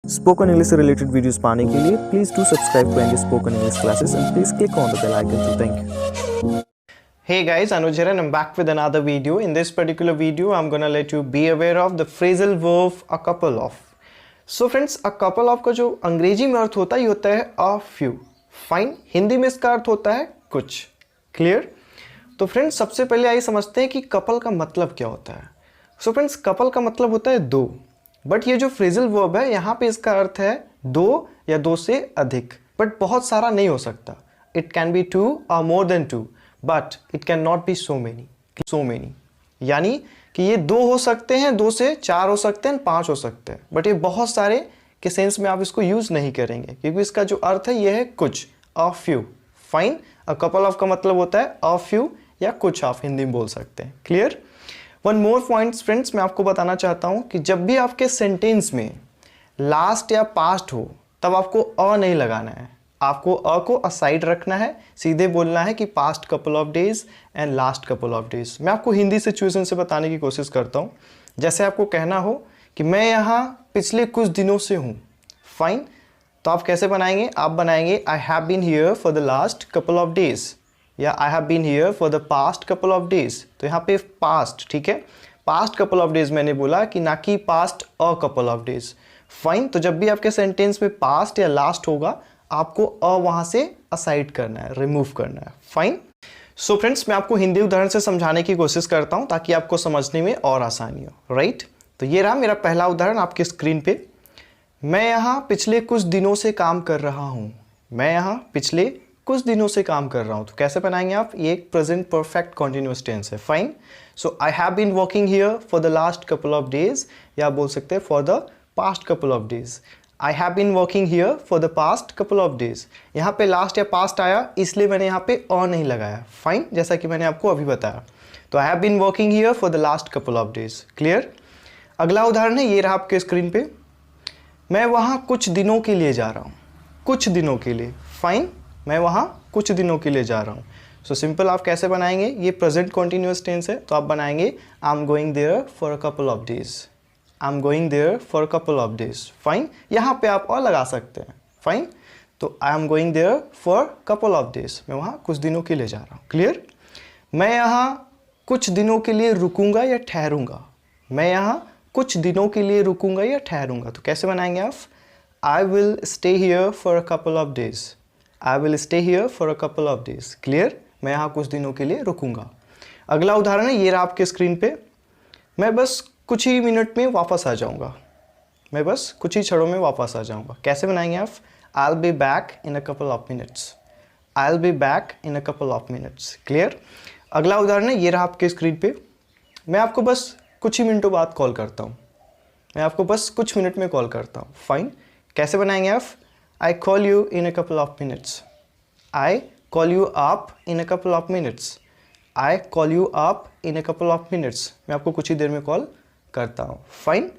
Spoken English से related videos पाने के लिए please do subscribe to Andy spoken English classes and please click on the bell icon too. Thank you. Hey guys, Anuj here and I'm back with another video. In this particular video, I'm gonna let you be aware of the phrasal verb a couple of. So friends, a couple of का जो अंग्रेजी में अर्थ होता है ये होता है a few. Fine. Hindi में इसका अर्थ होता है कुछ. Clear? तो फ्रेंड्स सबसे पहले आइए समझते हैं कि कपल का मतलब क्या होता है. सो फ्रेंड्स कपल का मतलब होता है दो, बट ये जो फ्रेजल वर्ब है यहाँ पे इसका अर्थ है दो या दो से अधिक, बट बहुत सारा नहीं हो सकता. इट कैन बी टू और more than two, but it can not be so many. यानी कि ये दो हो सकते हैं, दो से चार हो सकते हैं, पांच हो सकते हैं, बट ये बहुत सारे के सेंस में आप इसको यूज नहीं करेंगे क्योंकि इसका जो अर्थ है ये है कुछ, a few. Fine. A couple of का मतलब होता है अ फ्यू या कुछ ऑफ, हिंदी में बोल सकते हैं. Clear. One more points friends मैं आपको बताना चाहता हूं कि जब भी आपके सेंटेंस में लास्ट या पास्ट हो तब आपको अ नहीं लगाना है, आपको अ को असाइड रखना है, सीधे बोलना है कि past couple of days and last couple of days. मैं आपको हिंदी सिचुएशन से बताने की कोशिश करता हूं. जैसे आपको कहना हो कि मैं यहाँ पिछले कुछ दिनों से हूँ. फाइन. तो आप कैसे बनाएंगे? आप बनाएंगे I have been here for the last couple of days या I have been here for the past couple of days. तो यहाँ पे पास्ट, ठीक है, पास्ट कपल ऑफ डेज मैंने बोला कि ना कि past a couple of days. Fine. तो जब भी आपके सेंटेंस में पास्ट या लास्ट होगा आपको अ वहाँ से असाइड करना है, रिमूव करना है. फाइन. सो फ्रेंड्स मैं आपको हिंदी उदाहरण से समझाने की कोशिश करता हूँ ताकि आपको समझने में और आसानी हो. राइट. तो ये रहा मेरा पहला उदाहरण आपके स्क्रीन पे. मैं यहाँ पिछले कुछ दिनों से काम कर रहा हूँ. मैं यहाँ पिछले कुछ दिनों से काम कर रहा हूं. तो कैसे बनाएंगे आप? ये एक प्रेजेंट परफेक्ट कंटीन्यूअस टेंस है. Fine. So I have been working here for the last couple of days, या आप बोल सकते हैं for the past couple of days. I have been working here for the past couple of days. यहाँ पे last या past आया इसलिए मैंने यहाँ पे अ नहीं लगाया. फाइन. जैसा कि मैंने आपको अभी बताया. तो I have been working here for the last couple of days. Clear. अगला उदाहरण है ये रहा आपके स्क्रीन पे. मैं वहाँ कुछ दिनों के लिए जा रहा हूँ. कुछ दिनों के लिए. फाइन. मैं वहाँ कुछ दिनों के लिए जा रहा हूँ. सो सिंपल आप कैसे बनाएंगे? ये प्रेजेंट कॉन्टिन्यूअस टेंस है तो आप बनाएंगे I am going there for a couple of days. I am going there for a couple of days. Fine. यहाँ पे आप और लगा सकते हैं. फाइन. तो I am going there for couple of days. मैं वहाँ कुछ दिनों के लिए जा रहा हूँ. क्लियर. मैं यहाँ कुछ दिनों के लिए रुकूंगा या ठहरूंगा. मैं यहाँ कुछ दिनों के लिए रुकूंगा या ठहरूंगा. तो कैसे बनाएंगे आप? I will stay here for a couple of days. I will stay here for a couple of days. Clear. मैं यहाँ कुछ दिनों के लिए रुकूंगा. अगला उदाहरण है ये रहा आपके स्क्रीन पे. मैं बस कुछ ही मिनट में वापस आ जाऊँगा. मैं बस कुछ ही क्षणों में वापस आ जाऊँगा. कैसे बनाएंगे आप? I will be back in a couple of minutes. I will be back in a couple of minutes. Clear. अगला उदाहरण है ये रहा आपके स्क्रीन पे. मैं आपको बस कुछ ही मिनटों बाद कॉल करता हूँ. मैं आपको बस कुछ मिनट में कॉल करता हूँ. फाइन. कैसे बनाएंगे आप? I call you in a couple of minutes. I call you up in a couple of minutes. I call you up in a couple of minutes. मैं आपको कुछ ही देर में कॉल करता हूँ. फाइन.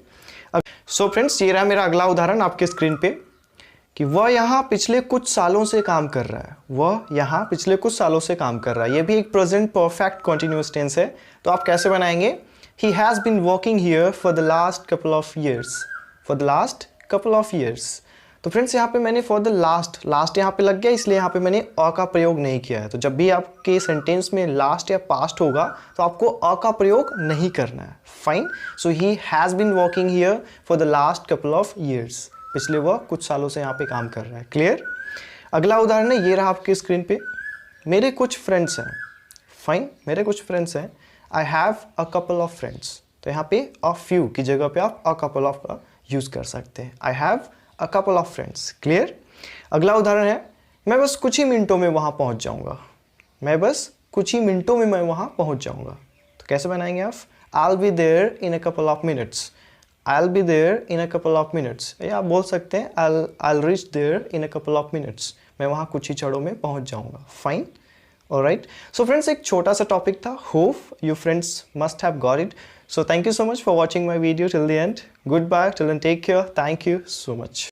सो फ्रेंड्स ये रहा मेरा अगला उदाहरण आपके स्क्रीन पे कि वह यहाँ पिछले कुछ सालों से काम कर रहा है. वह यहाँ पिछले कुछ सालों से काम कर रहा है. ये भी एक प्रेजेंट परफेक्ट कॉन्टिन्यूअस टेंस है. तो आप कैसे बनाएंगे? He has been working here for the last couple of years. For the last couple of years. तो फ्रेंड्स यहाँ पे मैंने फॉर द लास्ट यहाँ पे लग गया इसलिए यहाँ पे मैंने अ का प्रयोग नहीं किया है. तो जब भी आपके सेंटेंस में लास्ट या पास्ट होगा तो आपको अ का प्रयोग नहीं करना है. Fine. So he has been working here for the last couple of years. पिछले वह कुछ सालों से यहाँ पे काम कर रहा है. क्लियर. अगला उदाहरण है ये रहा आपके स्क्रीन पे. मेरे कुछ फ्रेंड्स हैं. फाइन. मेरे कुछ फ्रेंड्स हैं. I have a couple of friends. तो यहाँ पे अ फ्यू की जगह पे आप अ कपल ऑफ का यूज कर सकते हैं. I have a couple of friends. Clear. अगला उदाहरण है मैं बस कुछ ही मिनटों में वहाँ पहुँच जाऊँगा. मैं बस कुछ ही मिनटों में मैं वहाँ पहुँच जाऊँगा. तो कैसे बनाएंगे आप? I'll be there in a couple of minutes. I'll be there in a couple of minutes. या आप बोल सकते हैं I'll reach there in a couple of minutes. मैं वहाँ कुछ ही क्षणों में पहुँच जाऊँगा. फाइन. Alright. So friends एक छोटा सा टॉपिक था. Hope you friends must have got it. So thank you so much for watching my video till the end. Goodbye till then, take care. Thank you so much.